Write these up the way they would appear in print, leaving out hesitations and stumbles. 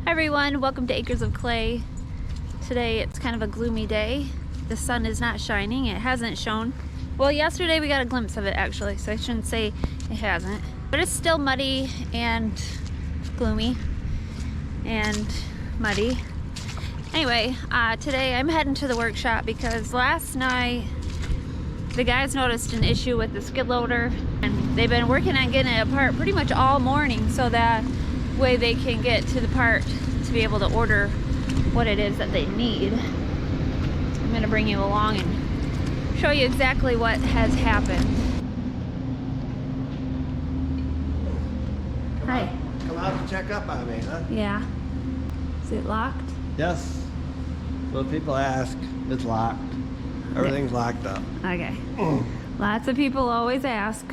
Hi everyone, welcome to Acres of Clay. Today it's kind of a gloomy day. The sun is not shining. It hasn't shone. Well, yesterday we got a glimpse of it actually, so I shouldn't say it hasn't. But it's still muddy and gloomy and muddy. Anyway, today I'm heading to the workshop because last night the guys noticed an issue with the skid loader, and they've been working on getting it apart pretty much all morning so that way they can get to the part to be able to order what it is that they need. I'm going to bring you along and show you exactly what has happened. Hi. Come out to check up on me, huh? Yeah. Is it locked? Yes. So people ask, it's locked. Everything's locked up. Okay. Lots of people always ask,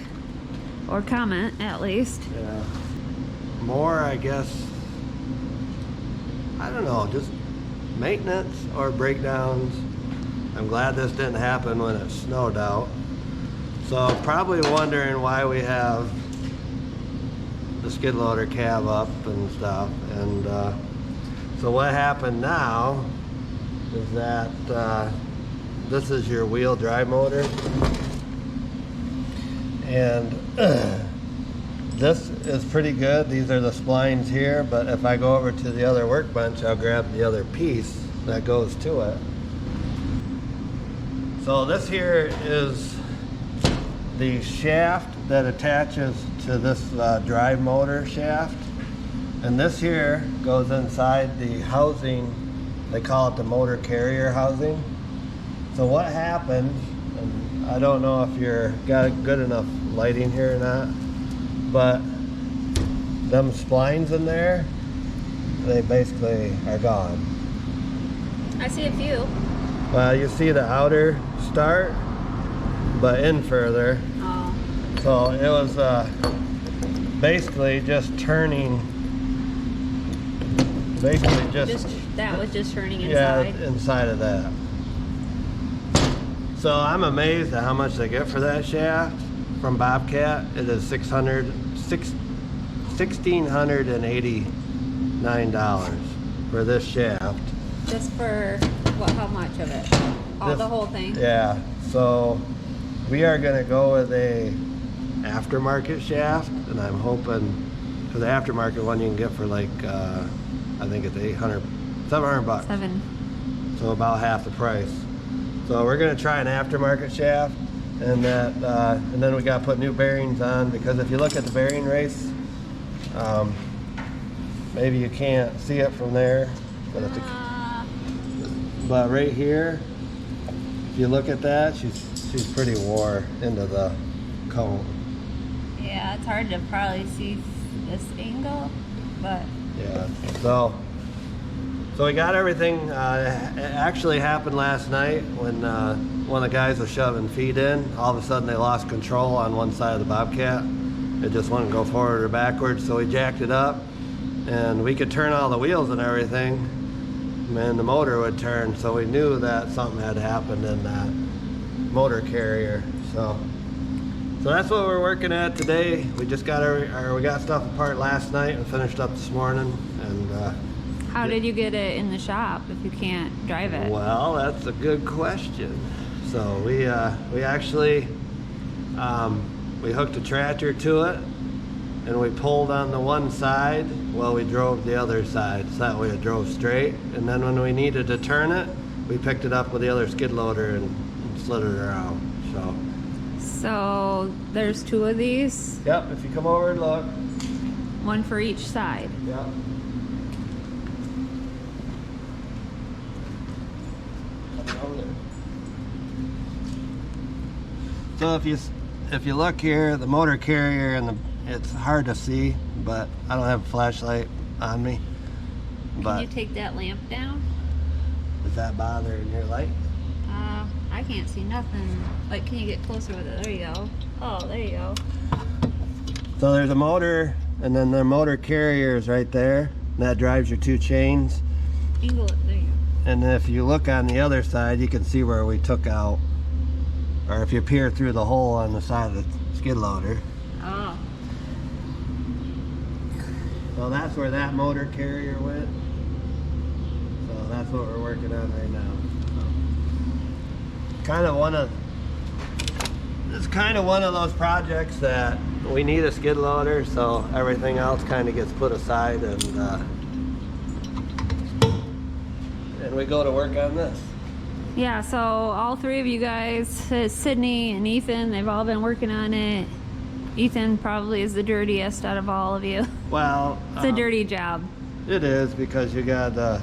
or comment at least. Yeah. More, I guess, I don't know, just maintenance or breakdowns. I'm glad this didn't happen when it snowed out. So probably wondering why we have the skid loader cab up and stuff. And so what happened now is that this is your wheel drive motor. And this is pretty good. These are the splines here, but if I go over to the other workbench, I'll grab the other piece that goes to it. So this here is the shaft that attaches to this drive motor shaft. And this here goes inside the housing. They call it the motor carrier housing. So what happened, and I don't know if you're got good enough lighting here or not, but them splines in there, they basically are gone. I see a few. Well, you see the outer start, but in further. Oh. So it was basically just turning, That was just turning inside. Yeah, inside of that. So I'm amazed at how much they get for that shaft from Bobcat. It is $1,689 for this shaft. Just for what? How much of it? The whole thing? Yeah. So we are going to go with a aftermarket shaft, and I'm hoping for the aftermarket one you can get for like I think it's $700. $700. So about half the price. So we're going to try an aftermarket shaft, and that, and then we got to put new bearings on, because if you look at the bearing race, maybe you can't see it from there, but but right here, if you look at that, she's pretty wore into the cone. Yeah, it's hard to probably see this angle, but yeah. So we got everything. It actually happened last night when one of the guys was shoving feet in. All of a sudden they lost control on one side of the Bobcat. It just wouldn't go forward or backwards, so we jacked it up, and we could turn all the wheels and everything, and the motor would turn, so we knew that something had happened in that motor carrier. So that's what we're working at today. We just got we got stuff apart last night and finished up this morning. And how did you get it in the shop if you can't drive it? Well, that's a good question. So we actually we hooked a tractor to it, and we pulled on the one side while we drove the other side, so that way it drove straight. And then when we needed to turn it, we picked it up with the other skid loader and slid it around. So there's two of these? Yep, if you come over and look. One for each side? Yep. So if you look here, the motor carrier, and it's hard to see, but I don't have a flashlight on me. But can you take that lamp down? Is that bothering your light? I can't see nothing. Like, can you get closer with it? There you go. Oh, there you go. So there's a motor, and then the motor carrier is right there, and that drives your two chains. Angle it, there you go. And if you look on the other side, you can see where we took out, or if you peer through the hole on the side of the skid loader. Oh. So that's where that motor carrier went. So that's what we're working on right now. So, it's kind of one of those projects that we need a skid loader, so everything else kind of gets put aside, and we go to work on this. Yeah, so all three of you guys, Sydney and Ethan, they've all been working on it. Ethan probably is the dirtiest out of all of you. Well, it's a dirty job. It is, because you got the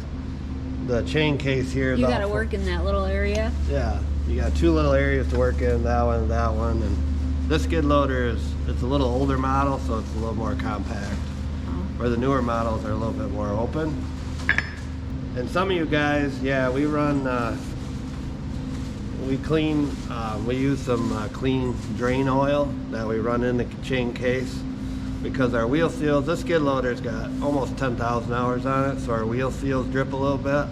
chain case here. You got to work in that little area. Yeah, you got two little areas to work in, that one and that one. And this skid loader it's a little older model, so it's a little more compact. Where the newer models are a little bit more open. And some of you guys, yeah, we run, we clean, we use some clean drain oil that we run in the chain case, because our wheel seals, this skid loader's got almost 10,000 hours on it, so our wheel seals drip a little bit.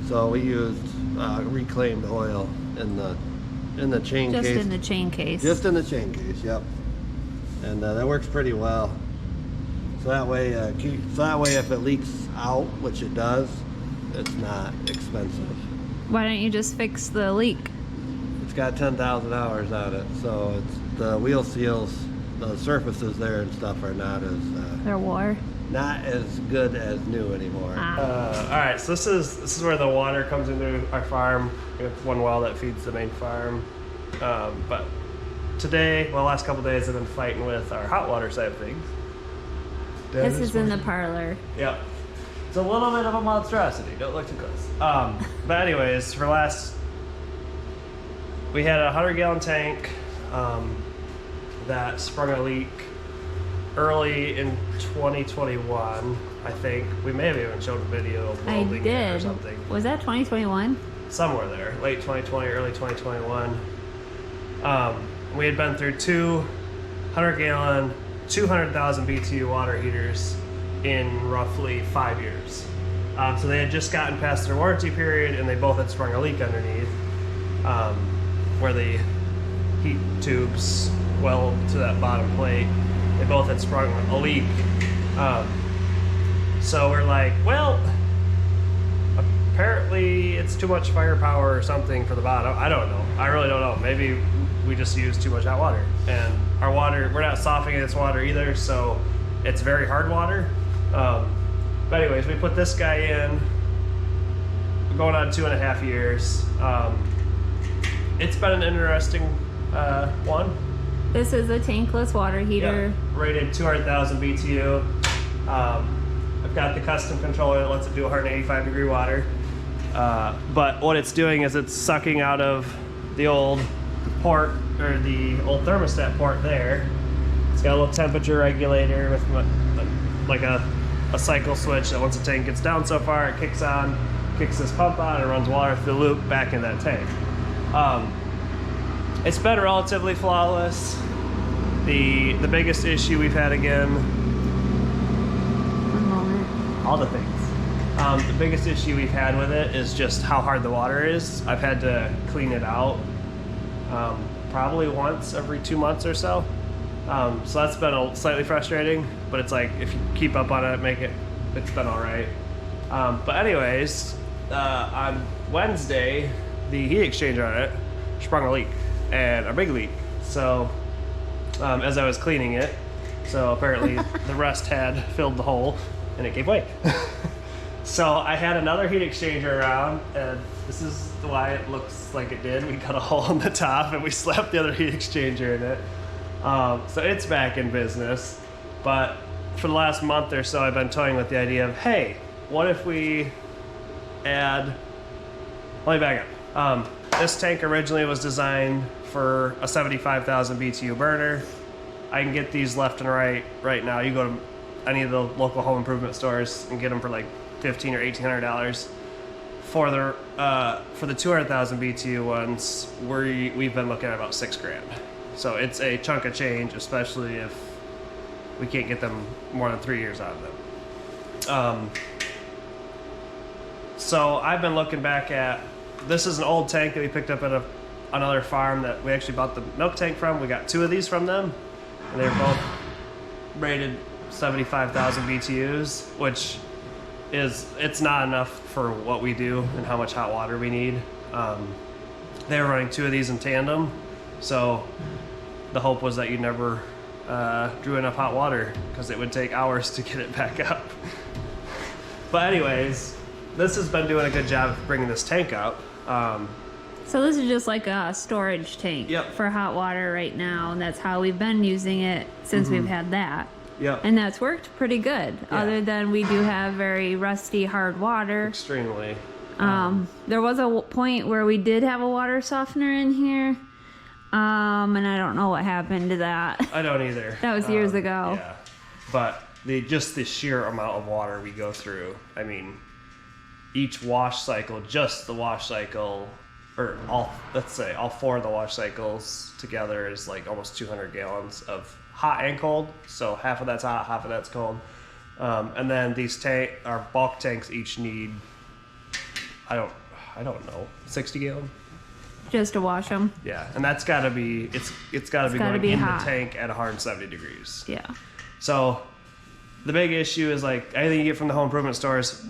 So we used reclaimed oil in the chain case. Just in the chain case. Just in the chain case, yep. And that works pretty well. So that way, if it leaks out, which it does, it's not expensive. Why don't you just fix the leak? It's got 10,000 hours on it, so it's the wheel seals, the surfaces there and stuff are not as They're wore. Not as good as new anymore. All right, so this is where the water comes into our farm. We have one well that feeds the main farm, but today, well, last couple days, I've been fighting with our hot water side of things. This is in the parlor. Yep. It's a little bit of a monstrosity. Don't look too close. But anyways, we had a 100-gallon tank that sprung a leak early in 2021. I think we may have even showed a video of welding it or something. Was that 2021? Somewhere there, late 2020, early 2021. We had been through two 100-gallon, 200,000 BTU water heaters in roughly 5 years. So they had just gotten past their warranty period, and they both had sprung a leak underneath, where the heat tubes weld to that bottom plate. They both had sprung a leak. So we're like, well, apparently it's too much firepower or something for the bottom. I don't know. I really don't know. Maybe we just use too much hot water. And our water, we're not softening this water either, so it's very hard water. But anyways, we put this guy in, going on 2.5 years. It's been an interesting one. This is a tankless water heater. Yeah, rated 200,000 BTU. I've got the custom controller that lets it do 185 degree water. But what it's doing is it's sucking out of the old port, or the old thermostat port there. It's got a little temperature regulator with like a cycle switch that once the tank gets down so far, it kicks this pump on, and runs water through the loop back in that tank. It's been relatively flawless. The biggest issue we've had, again, One moment. all the things. The biggest issue we've had with it is just how hard the water is. I've had to clean it out probably once every 2 months or so. So that's been slightly frustrating, but it's like, if you keep up on it, it's been all right. But anyways, on Wednesday, the heat exchanger on it sprung a leak, and a big leak. So as I was cleaning it, so apparently the rust had filled the hole and it gave way. So I had another heat exchanger around, and this is why it looks like it did. We cut a hole in the top and we slapped the other heat exchanger in it. So it's back in business. But for the last month or so, I've been toying with the idea of, hey, what if we add, let me back up. This tank originally was designed for a 75,000 BTU burner. I can get these left and right now. You go to any of the local home improvement stores and get them for like $1,500 or $1,800. For the 200,000 BTU ones, we've been looking at about $6,000. So it's a chunk of change, especially if we can't get them more than 3 years out of them. So I've been looking back at, this is an old tank that we picked up at another farm that we actually bought the milk tank from. We got 2 of these from them, and they're both rated 75,000 BTUs, which it's not enough for what we do and how much hot water we need. They were running 2 of these in tandem, so the hope was that you never drew enough hot water because it would take hours to get it back up. But anyways, this has been doing a good job of bringing this tank up. So this is just like a storage tank for hot water right now, and that's how we've been using it since we've had that. Yep. And that's worked pretty good, other than we do have very rusty hard water. Extremely. There was a point where we did have a water softener in here, and I don't know what happened to that. I don't either. That was years ago. Yeah. But just the sheer amount of water we go through, I mean, each wash cycle, just the wash cycle, or let's say all 4 of the wash cycles together is like almost 200 gallons of hot and cold. So half of that's hot, half of that's cold. And then these our bulk tanks each need, I don't know, 60 gallon? Just to wash them. Yeah, and that's gotta be, it's gotta be going in hot. the tank at 170 degrees. Yeah. So the big issue is like anything you get from the home improvement stores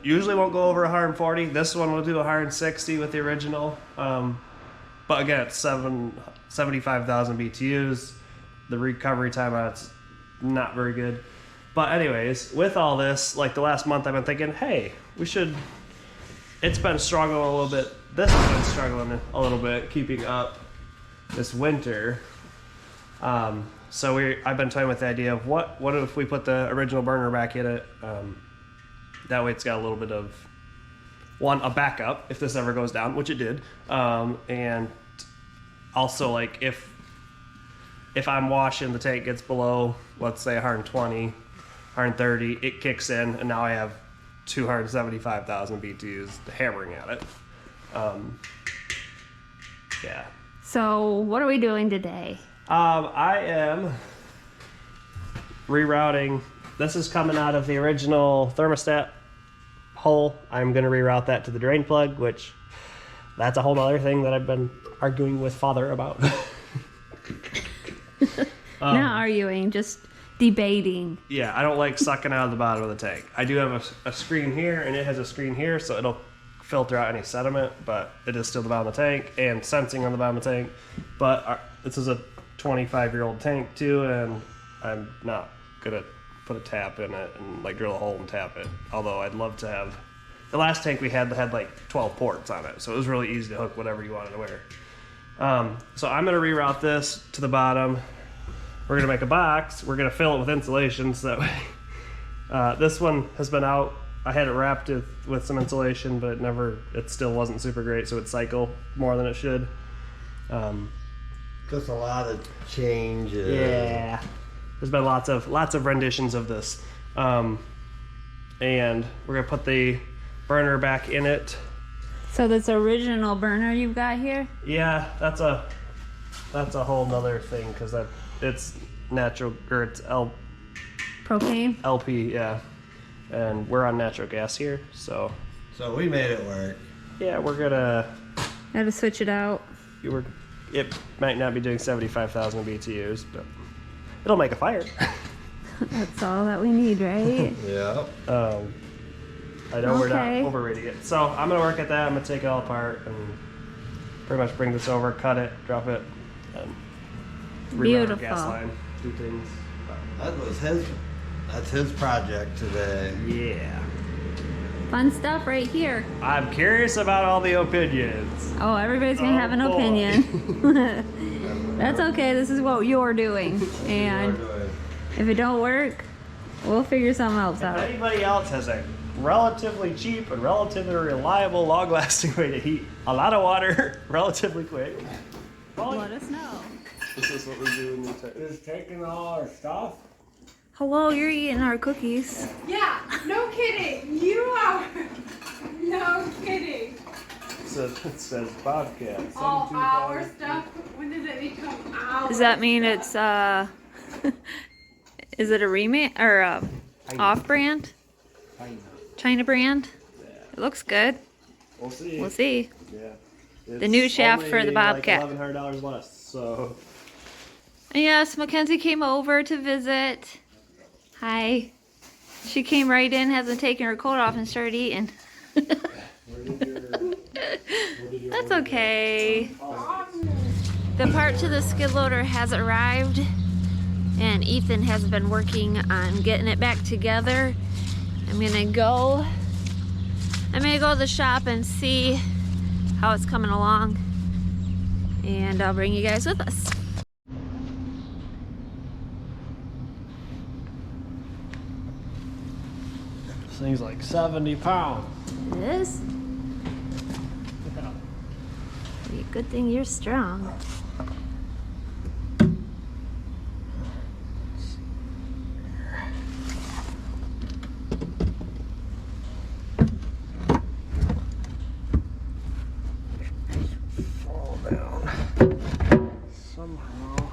usually won't go over 140. This one will do 160 with the original. But again, it's 75,000 BTUs. The recovery time on it's not very good. But anyways, with all this, like the last month I've been thinking, hey, it's been struggling a little bit. This has been struggling a little bit keeping up this winter. So I've been toying with the idea of what if we put the original burner back in it. That way it's got a little bit of a backup if this ever goes down, which it did. And also like if I'm washing, the tank gets below, let's say 120, 130, it kicks in, and now I have 275,000 BTUs hammering at it. Yeah. So what are we doing today? I am rerouting. This is coming out of the original thermostat hole. I'm going to reroute that to the drain plug, which that's a whole other thing that I've been arguing with Father about. Not arguing, just debating. Yeah, I don't like sucking out of the bottom of the tank. I do have a screen here, and it has a screen here, so it'll filter out any sediment, but it is still the bottom of the tank and sensing on the bottom of the tank. But this is a 25-year-old tank too, and I'm not gonna put a tap in it and like drill a hole and tap it. Although I'd love to have. The last tank we had like 12 ports on it, so it was really easy to hook whatever you wanted to wear. So I'm gonna reroute this to the bottom. We're gonna make a box. We're gonna fill it with insulation so that way. This one has been out. I had it wrapped with some insulation, but it still wasn't super great, so it cycled more than it should. Just a lot of changes. Yeah, there's been lots of renditions of this, and we're gonna put the burner back in it. So this original burner you've got here? Yeah, that's a whole nother thing because it's natural, or it's Propane? LP, yeah, and we're on natural gas here, so we made it work. yeah, we're gonna. Gotta switch it out. It might not be doing 75,000 BTUs, but it'll make a fire. That's all that we need, right? Yep. I know we're not overrating it. So I'm going to work at that. I'm going to take it all apart and pretty much bring this over, cut it, drop it, and reroute the gas line. 2 things. That's his project today. Yeah. Fun stuff right here. I'm curious about all the opinions. Oh, everybody's gonna have an opinion. That's okay. This is what you're doing, and if it don't work, we'll figure something else out. If anybody else has a relatively cheap and relatively reliable, long-lasting way to heat a lot of water relatively quick, Let us know. this is what we do in the tank. Is taking all our stuff. Hello, you're eating our cookies. Yeah, no kidding. You are. No kidding. It says Bobcat. All our stuff. When did it become our? Does that mean it's is it a remake or off-brand? China brand? Yeah. It looks good. We'll see. We'll see. Yeah. The new shaft for the Bobcat. Like $1,100 less. So. Yes, Mackenzie came over to visit. Hi. She came right in, hasn't taken her coat off, and started eating. That's okay. The part to the skid loader has arrived, and Ethan has been working on getting it back together. I'm gonna go to the shop and see how it's coming along, and I'll bring you guys with us. This thing's like 70 pounds. It is? Good thing you're strong. Fall down somehow.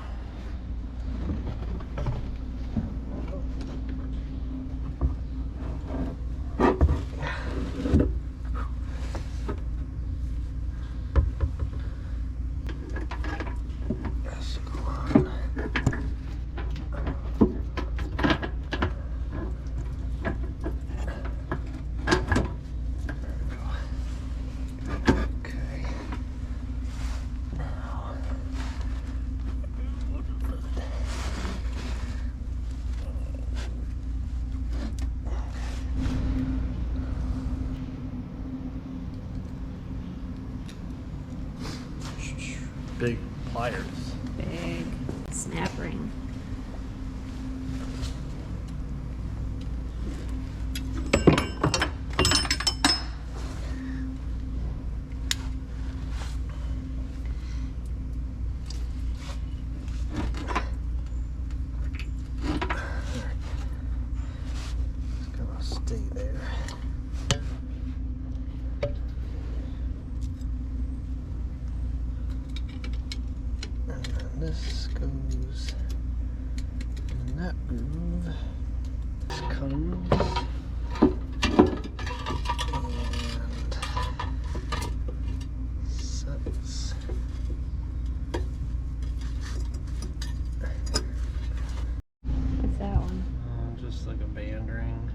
Big pliers. Big snap ring. It's gonna stay there. This goes in that groove. This comes and sets. What's that one? Just like a band ring.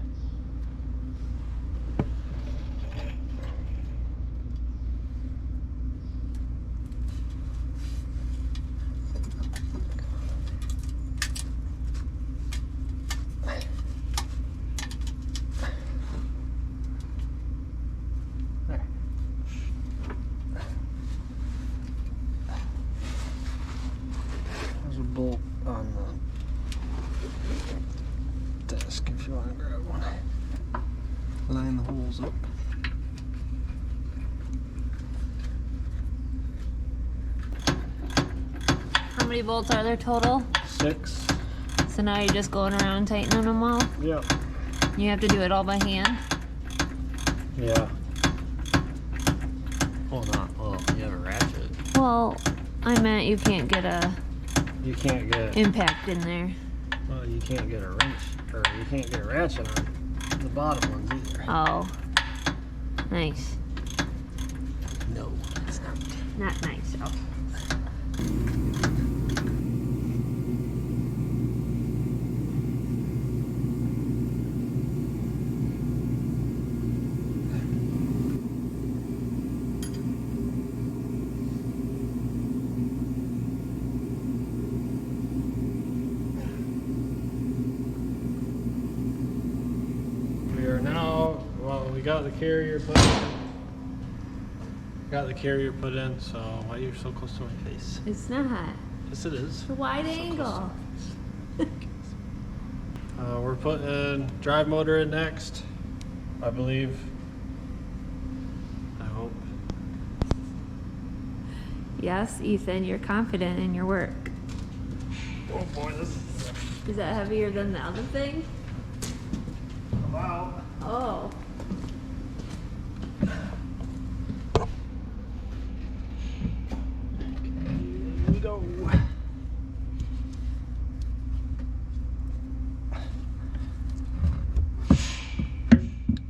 There's a bolt on the desk if you want to grab one. Line the holes up. How many bolts are there total? 6. So now you're just going around tightening them all? Yep. You have to do it all by hand? Yeah. Well, you have a ratchet. Well, I meant you can't get a You can't get, impact in there. well, you can't get a wrench, or you can't get a ratchet on the bottom ones either. Oh. Nice. No, it's not. Not nice. Okay. We are now, well, we got the carrier put in. Got the carrier put in, so why are you so close to my face? It's not. Yes, it is. It's a wide angle. We're putting drive motor in next, I believe. I hope. Yes, Ethan, you're confident in your work. Oh boy, this is Is that heavier than the other thing? about. Oh. Here we go.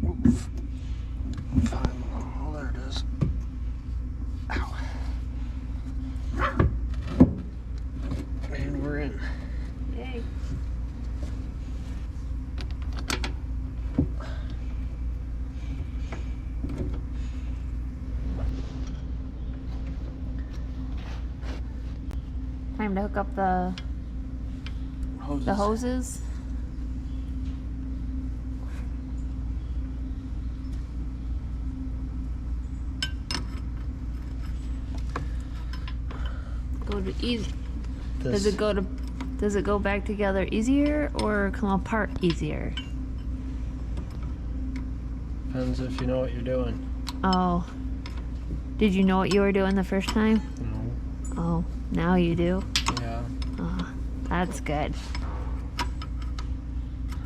Oof. Oh, there it is. Ow. And we're in. Yay. time to hook up the hoses. Go to easy. Does it go back together easier or come apart easier? Depends if you know what you're doing. Oh. Did you know what you were doing the first time? No. Oh, now you do? Yeah. Oh, that's good.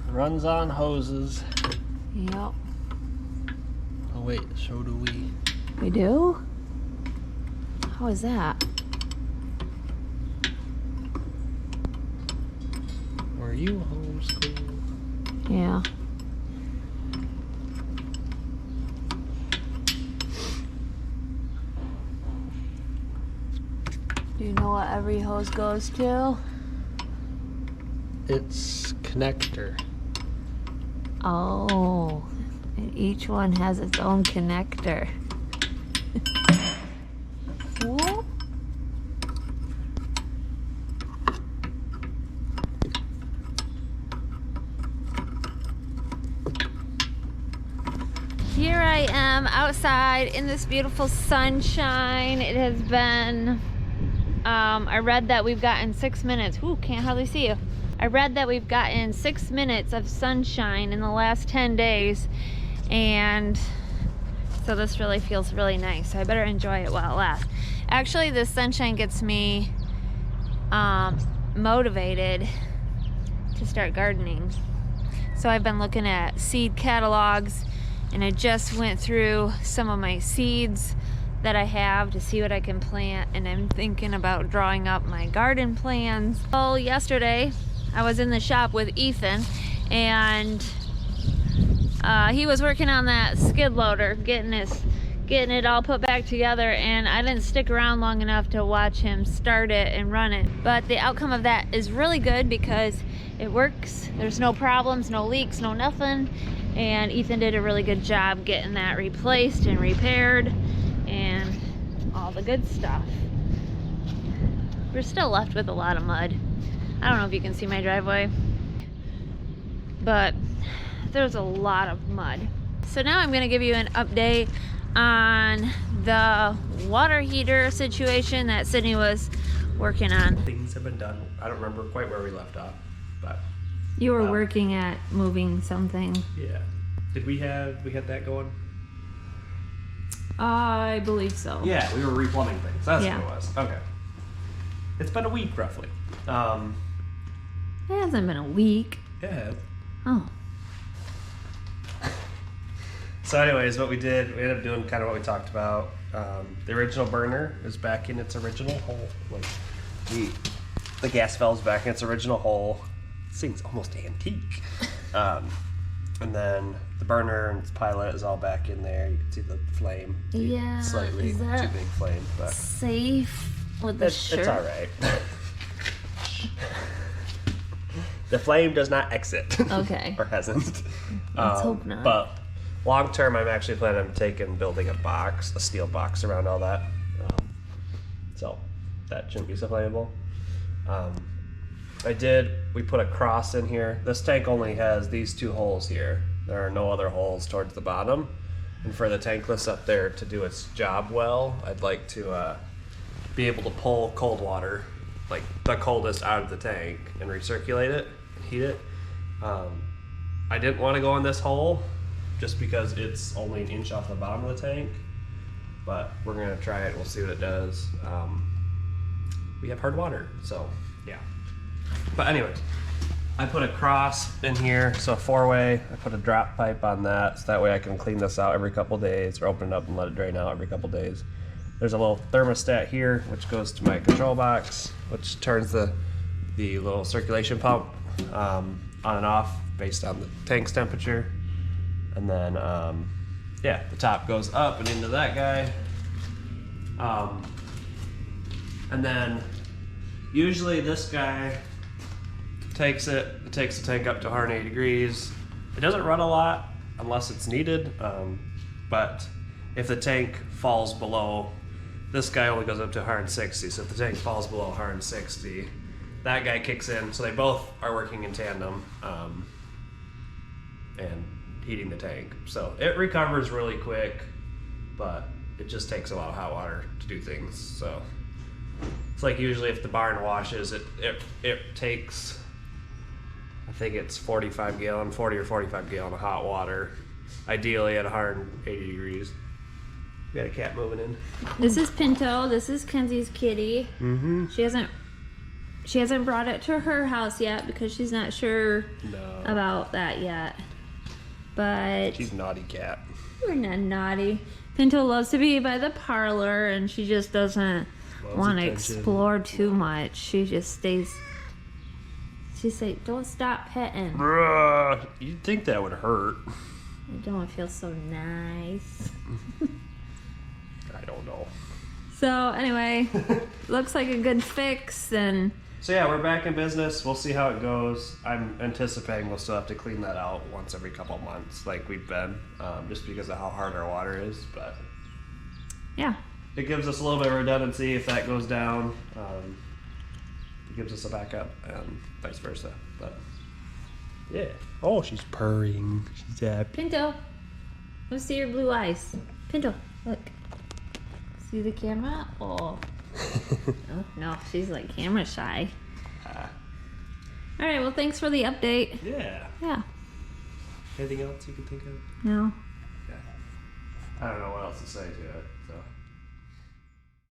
Runs on hoses. Yep. Oh wait, so do we. We do? How is that? Were you homeschooled? Yeah. Do you know what every hose goes to? It's connector. Oh, and each one has its own connector. Whoop. Here I am outside in this beautiful sunshine. It has been, I read that we've gotten 6 minutes. Ooh, can't hardly see you. I read that we've gotten 6 minutes of sunshine in the last 10 days. And so this really feels really nice. So I better enjoy it while it lasts. Actually, this sunshine gets me motivated to start gardening. So I've been looking at seed catalogs, and I just went through some of my seeds that I have to see what I can plant, and I'm thinking about drawing up my garden plans. Well, yesterday I was in the shop with Ethan, and he was working on that skid loader, getting it all put back together, and I didn't stick around long enough to watch him start it and run it. But the outcome of that is really good because it works. There's no problems, no leaks, no nothing. And Ethan did a really good job getting that replaced and repaired and all the good stuff. We're still left with a lot of mud. I don't know if you can see my driveway, but there's a lot of mud. So now I'm gonna give you an update on the water heater situation that Sydney was working on. Things have been done. I don't remember quite where we left off, but You were working at moving something. yeah. Did we had that going? I believe so. Yeah, we were replumbing things. That's Yeah. what it was. Okay. It's been a week roughly. It hasn't been a week. Yeah. Oh. So anyways, what we did, we ended up doing kind of what we talked about. The original burner is back in its original hole. Like the gas valve's back in its original hole. This thing's almost antique. And then the burner and its pilot is all back in there. You can see the flame. Yeah. Slightly is that too big flame, but safe with the shirt? it's all right. The flame does not exit. Okay. Or hasn't. Let's hope not. But long term, I'm actually planning on building a steel box around all that. So that shouldn't be so flammable. We put a cross in here. This tank only has these two holes here. There are no other holes towards the bottom. And for the tankless up there to do its job well, I'd like to be able to pull cold water, like the coldest, out of the tank and recirculate it and heat it. I didn't want to go in this hole just because it's only an inch off the bottom of the tank, but we're gonna try it and we'll see what it does. We have hard water, so yeah. But anyways, I put a cross in here, so a 4-way. I put a drop pipe on that, so that way I can clean this out every couple days, or open it up and let it drain out every couple days. There's a little thermostat here, which goes to my control box, which turns the little circulation pump on and off based on the tank's temperature. And then, yeah, the top goes up and into that guy. And then usually this guy takes the tank up to 180 degrees. It doesn't run a lot unless it's needed, but if the tank falls below this guy only goes up to 160. So if the tank falls below 160, that guy kicks in. So they both are working in tandem and heating the tank. So it recovers really quick, but it just takes a lot of hot water to do things. So it's like usually if the barn washes, it takes, I think it's 40 or 45 gallon of hot water, ideally at 180 degrees. We got a cat moving in. This is Pinto. This is Kenzie's kitty. Mm-hmm. She hasn't brought it to her house yet because she's not sure about that yet. But She's a naughty cat. we're not naughty. Pinto loves to be by the parlor, and she just doesn't want to attention. explore too much. She just stays. She's like, don't stop petting. Bruh, you'd think that would hurt. I don't feel so nice. I don't know. So anyway, looks like a good fix, and So yeah, we're back in business. We'll see how it goes. I'm anticipating we'll still have to clean that out once every couple months, like we've been, just because of how hard our water is. But yeah. it gives us a little bit of redundancy if that goes down. It gives us a backup, and vice versa. But yeah. Oh, she's purring. She's happy. Pinto, let's see your blue eyes. Pinto, look. See the camera? Oh. Oh no, she's like camera shy. All right, well, thanks for the update. Yeah. Yeah. Anything else you can think of? No. Yeah. I don't know what else to say to it. So.